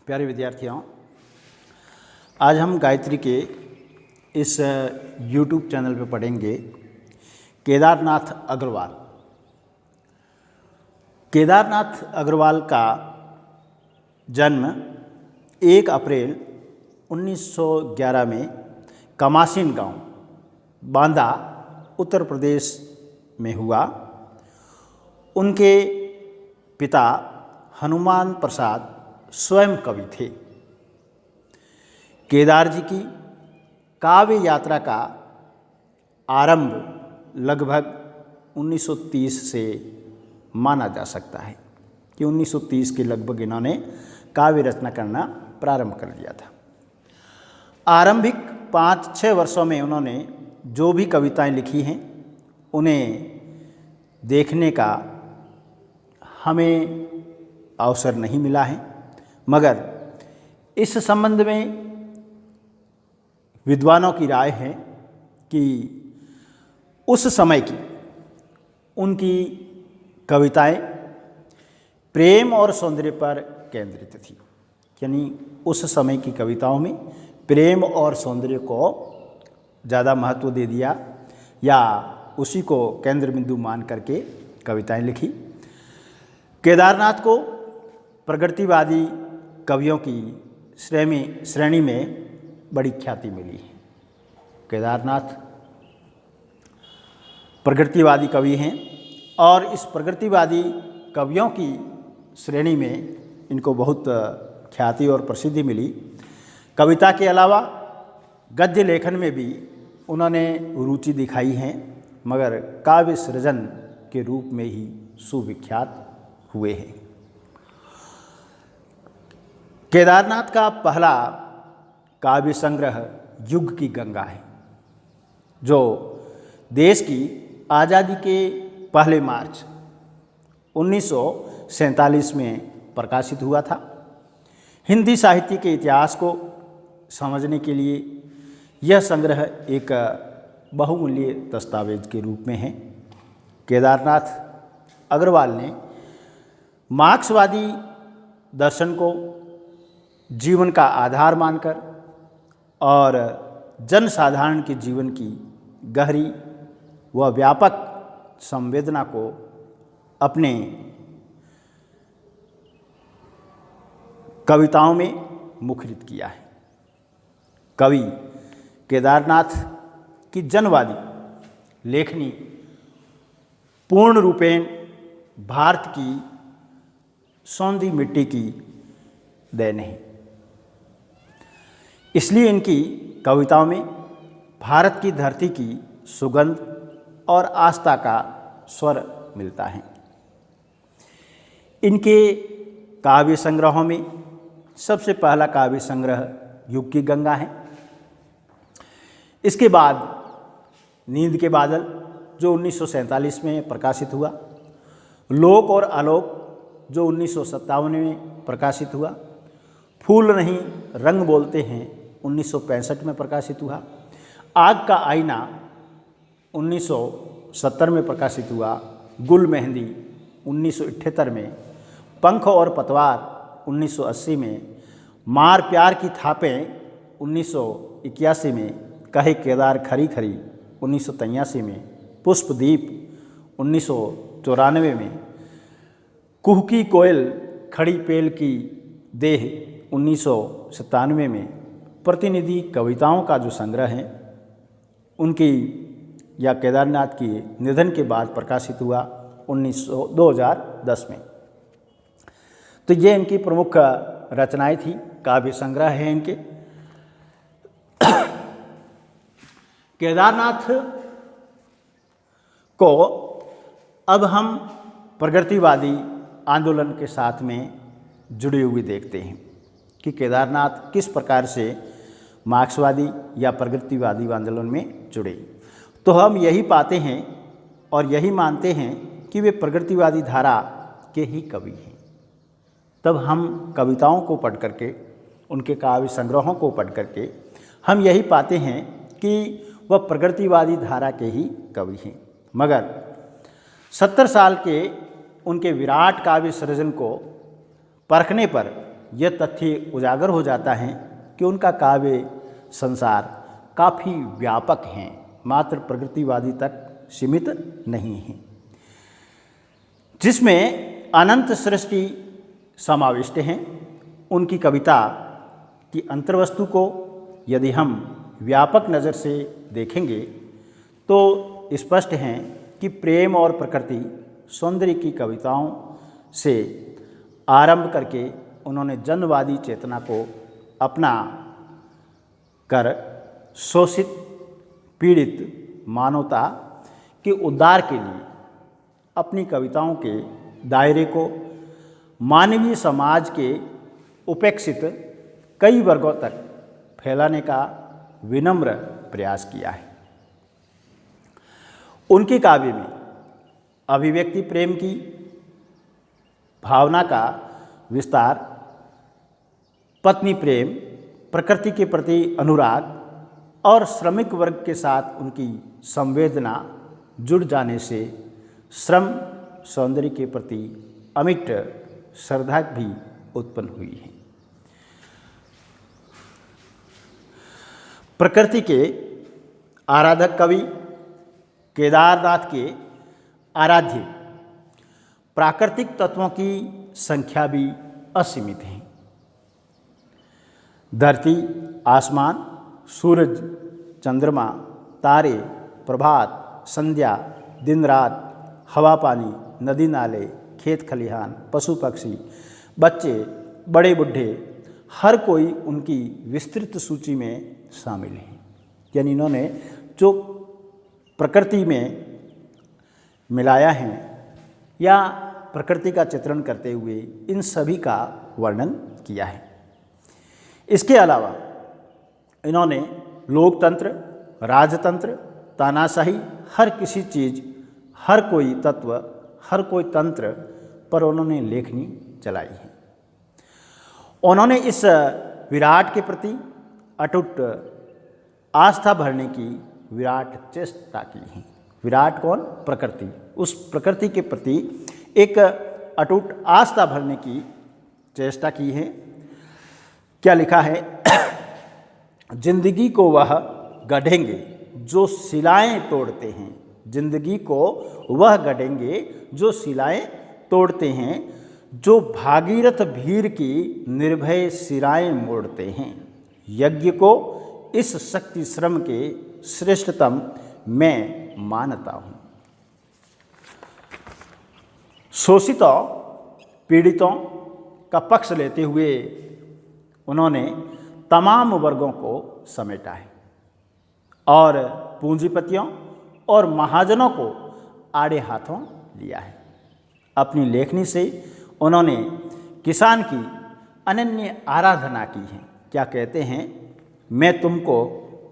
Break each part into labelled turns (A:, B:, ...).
A: प्यारे विद्यार्थियों, आज हम गायत्री के इस YouTube चैनल पर पढ़ेंगे केदारनाथ अग्रवाल। केदारनाथ अग्रवाल का जन्म 1 अप्रैल 1911 में कमासीन गांव, बांदा, उत्तर प्रदेश में हुआ। उनके पिता हनुमान प्रसाद स्वयं कवि थे। केदार जी की काव्य यात्रा का आरंभ लगभग 1930 से माना जा सकता है कि 1930 के लगभग इन्होंने काव्य रचना करना प्रारंभ कर दिया था। आरंभिक 5-6 वर्षों में उन्होंने जो भी कविताएं लिखी हैं उन्हें देखने का हमें अवसर नहीं मिला है, मगर इस संबंध में विद्वानों की राय है कि उस समय की उनकी कविताएं प्रेम और सौंदर्य पर केंद्रित थी। यानी उस समय की कविताओं में प्रेम और सौंदर्य को ज़्यादा महत्व दे दिया या उसी को केंद्र बिंदु मान करके कविताएं लिखी। केदारनाथ को प्रगतिवादी कवियों की श्रेणी में बड़ी ख्याति मिली है। केदारनाथ प्रगतिवादी कवि हैं और इस प्रगतिवादी कवियों की श्रेणी में इनको बहुत ख्याति और प्रसिद्धि मिली। कविता के अलावा गद्य लेखन में भी उन्होंने रुचि दिखाई है, मगर काव्य सृजन के रूप में ही सुविख्यात हुए हैं। केदारनाथ का पहला काव्य संग्रह युग की गंगा है, जो देश की आज़ादी के पहले मार्च 1947 में प्रकाशित हुआ था। हिंदी साहित्य के इतिहास को समझने के लिए यह संग्रह एक बहुमूल्य दस्तावेज के रूप में है। केदारनाथ अग्रवाल ने मार्क्सवादी दर्शन को जीवन का आधार मानकर और जनसाधारण के जीवन की गहरी व व्यापक संवेदना को अपने कविताओं में मुखरित किया है। कवि केदारनाथ की जनवादी लेखनी पूर्ण रूपेण भारत की सौंधी मिट्टी की देन है। इसलिए इनकी कविताओं में भारत की धरती की सुगंध और आस्था का स्वर मिलता है। इनके काव्य संग्रहों में सबसे पहला काव्य संग्रह युग की गंगा है। इसके बाद नींद के बादल, जो 1947 में प्रकाशित हुआ, लोक और आलोक, जो 1957 में प्रकाशित हुआ, फूल नहीं रंग बोलते हैं 1965 में प्रकाशित हुआ, आग का आईना 1970 में प्रकाशित हुआ, गुल मेहंदी 1978 में, पंख और पतवार 1980 में, मार प्यार की थापें 1981 में, कहे केदार खरी खरी 1983 में, पुष्पदीप 1994 में, कुहकी कोयल खड़ी पेल की देह 1997 में, प्रतिनिधि कविताओं का जो संग्रह है उनकी या केदारनाथ की निधन के बाद प्रकाशित हुआ 2010 में। तो ये इनकी प्रमुख रचनाएं थी, काव्य संग्रह है इनके। केदारनाथ को अब हम प्रगतिवादी आंदोलन के साथ में जुड़े हुए देखते हैं कि केदारनाथ किस प्रकार से मार्क्सवादी या प्रगतिवादी आंदोलन में जुड़े। तो हम यही पाते हैं और यही मानते हैं कि वे प्रगतिवादी धारा के ही कवि हैं। तब हम कविताओं को पढ़ करके, उनके काव्य संग्रहों को पढ़ करके हम यही पाते हैं कि वह प्रगतिवादी धारा के ही कवि हैं। मगर 70 साल के उनके विराट काव्य सृजन को परखने पर यह तथ्य उजागर हो जाता है कि उनका काव्य संसार काफ़ी व्यापक हैं, मात्र प्रकृतिवादी तक सीमित नहीं है, जिसमें अनंत सृष्टि समाविष्ट हैं। उनकी कविता की अंतर्वस्तु को यदि हम व्यापक नज़र से देखेंगे तो स्पष्ट है कि प्रेम और प्रकृति सौंदर्य की कविताओं से आरंभ करके उन्होंने जनवादी चेतना को अपना कर शोषित पीड़ित मानवता के उद्धार के लिए अपनी कविताओं के दायरे को मानवीय समाज के उपेक्षित कई वर्गों तक फैलाने का विनम्र प्रयास किया है। उनके काव्य में अभिव्यक्ति प्रेम की भावना का विस्तार, पत्नी प्रेम, प्रकृति के प्रति अनुराग और श्रमिक वर्ग के साथ उनकी संवेदना जुड़ जाने से श्रम सौंदर्य के प्रति अमिट श्रद्धा भी उत्पन्न हुई है। प्रकृति के आराधक कवि केदारनाथ के आराध्य प्राकृतिक तत्वों की संख्या भी असीमित है। धरती, आसमान, सूरज, चंद्रमा, तारे, प्रभात, संध्या, दिन रात, हवा पानी, नदी नाले, खेत खलिहान, पशु पक्षी, बच्चे, बड़े बूढ़े, हर कोई उनकी विस्तृत सूची में शामिल हैं। यानी इन्होंने जो प्रकृति में मिलाया है या प्रकृति का चित्रण करते हुए इन सभी का वर्णन किया है। इसके अलावा इन्होंने लोकतंत्र, राजतंत्र, तानाशाही, हर किसी चीज़, हर कोई तत्व, हर कोई तंत्र पर उन्होंने लेखनी चलाई है। उन्होंने इस विराट के प्रति अटूट आस्था भरने की विराट चेष्टा की है। विराट कौन? प्रकृति। उस प्रकृति के प्रति एक अटूट आस्था भरने की चेष्टा की है। क्या लिखा है? जिंदगी को वह गढ़ेंगे जो शिलाएं तोड़ते हैं, जिंदगी को वह गढ़ेंगे जो शिलाएं तोड़ते हैं, जो भागीरथ भीर की निर्भय सिराएं मोड़ते हैं। यज्ञ को इस शक्ति श्रम के श्रेष्ठतम मैं मानता हूँ। शोषितों, पीड़ितों का पक्ष लेते हुए उन्होंने तमाम वर्गों को समेटा है और पूंजीपतियों और महाजनों को आड़े हाथों लिया है। अपनी लेखनी से उन्होंने किसान की अनन्य आराधना की है। क्या कहते हैं? मैं तुमको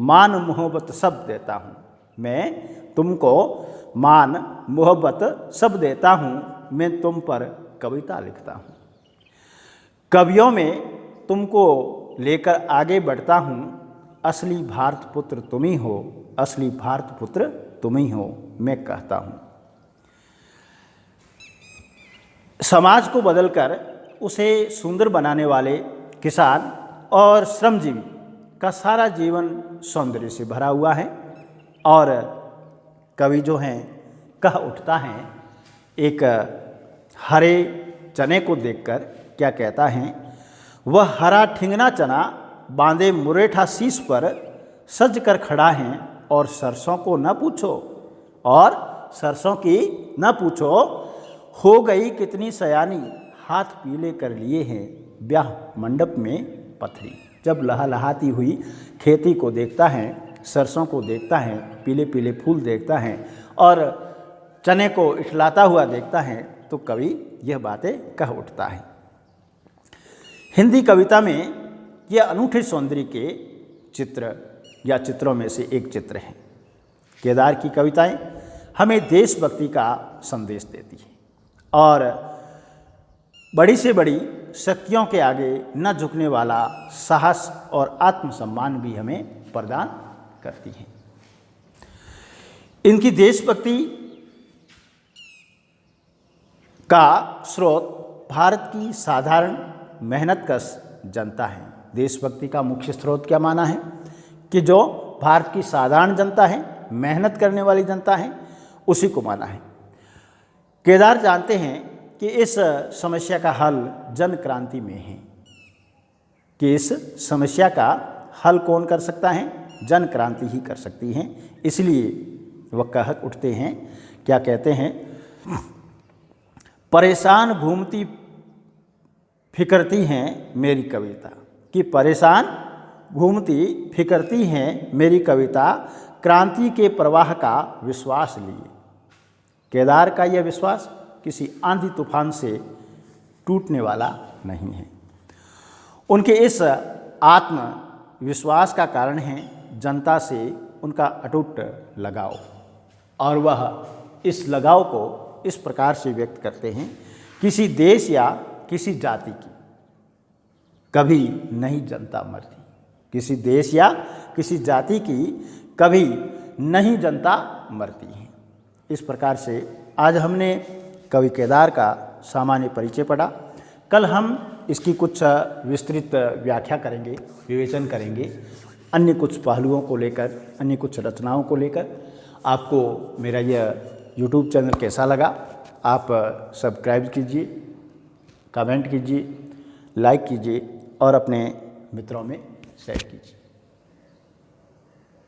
A: मान मोहब्बत सब देता हूँ, मैं तुमको मान मोहब्बत सब देता हूँ, मैं तुम पर कविता लिखता हूँ। कवियों में तुमको लेकर आगे बढ़ता हूँ, असली भारत पुत्र तुम ही हो, असली भारत पुत्र तुम ही हो, मैं कहता हूँ। समाज को बदलकर उसे सुंदर बनाने वाले किसान और श्रमजीवी का सारा जीवन सौंदर्य से भरा हुआ है। और कवि जो हैं कह उठता है, एक हरे चने को देखकर क्या कहता है? वह हरा ठिंगना चना बांधे मुरेठा शीश पर सज कर खड़ा है, और सरसों को न पूछो, और सरसों की न पूछो, हो गई कितनी सयानी, हाथ पीले कर लिए हैं ब्याह मंडप में पथरी। जब लहलहाती हुई खेती को देखता है, सरसों को देखता है, पीले पीले फूल देखता है और चने को इठलाता हुआ देखता है, तो कवि यह बातें कह उठता है। हिंदी कविता में यह अनूठे सौंदर्य के चित्र या चित्रों में से एक चित्र है। केदार की कविताएं हमें देशभक्ति का संदेश देती है और बड़ी से बड़ी शक्तियों के आगे न झुकने वाला साहस और आत्मसम्मान भी हमें प्रदान करती हैं। इनकी देशभक्ति का स्रोत भारत की साधारण मेहनतकश जनता है। देशभक्ति का मुख्य स्रोत क्या माना है कि जो भारत की साधारण जनता है, मेहनत करने वाली जनता है, उसी को माना है। केदार जानते हैं कि इस समस्या का हल जन क्रांति में है, कि इस समस्या का हल कौन कर सकता है? जन क्रांति ही कर सकती है। इसलिए वह कह उठते हैं, क्या कहते हैं? परेशान घूमती फिकरती हैं मेरी कविता, कि परेशान घूमती फिकरती हैं मेरी कविता, क्रांति के प्रवाह का विश्वास लिए। केदार का यह विश्वास किसी आंधी तूफान से टूटने वाला नहीं है। उनके इस आत्मविश्वास का कारण है जनता से उनका अटूट लगाव, और वह इस लगाव को इस प्रकार से व्यक्त करते हैं, किसी देश या किसी जाति की कभी नहीं जनता मरती, किसी देश या किसी जाति की कभी नहीं जनता मरती है। इस प्रकार से आज हमने कवि केदार का सामान्य परिचय पढ़ा। कल हम इसकी कुछ विस्तृत व्याख्या करेंगे, विवेचन करेंगे, अन्य कुछ पहलुओं को लेकर, अन्य कुछ रचनाओं को लेकर। आपको मेरा यह YouTube चैनल कैसा लगा? आप सब्सक्राइब कीजिए, कमेंट कीजिए, लाइक कीजिए और अपने मित्रों में शेयर कीजिए।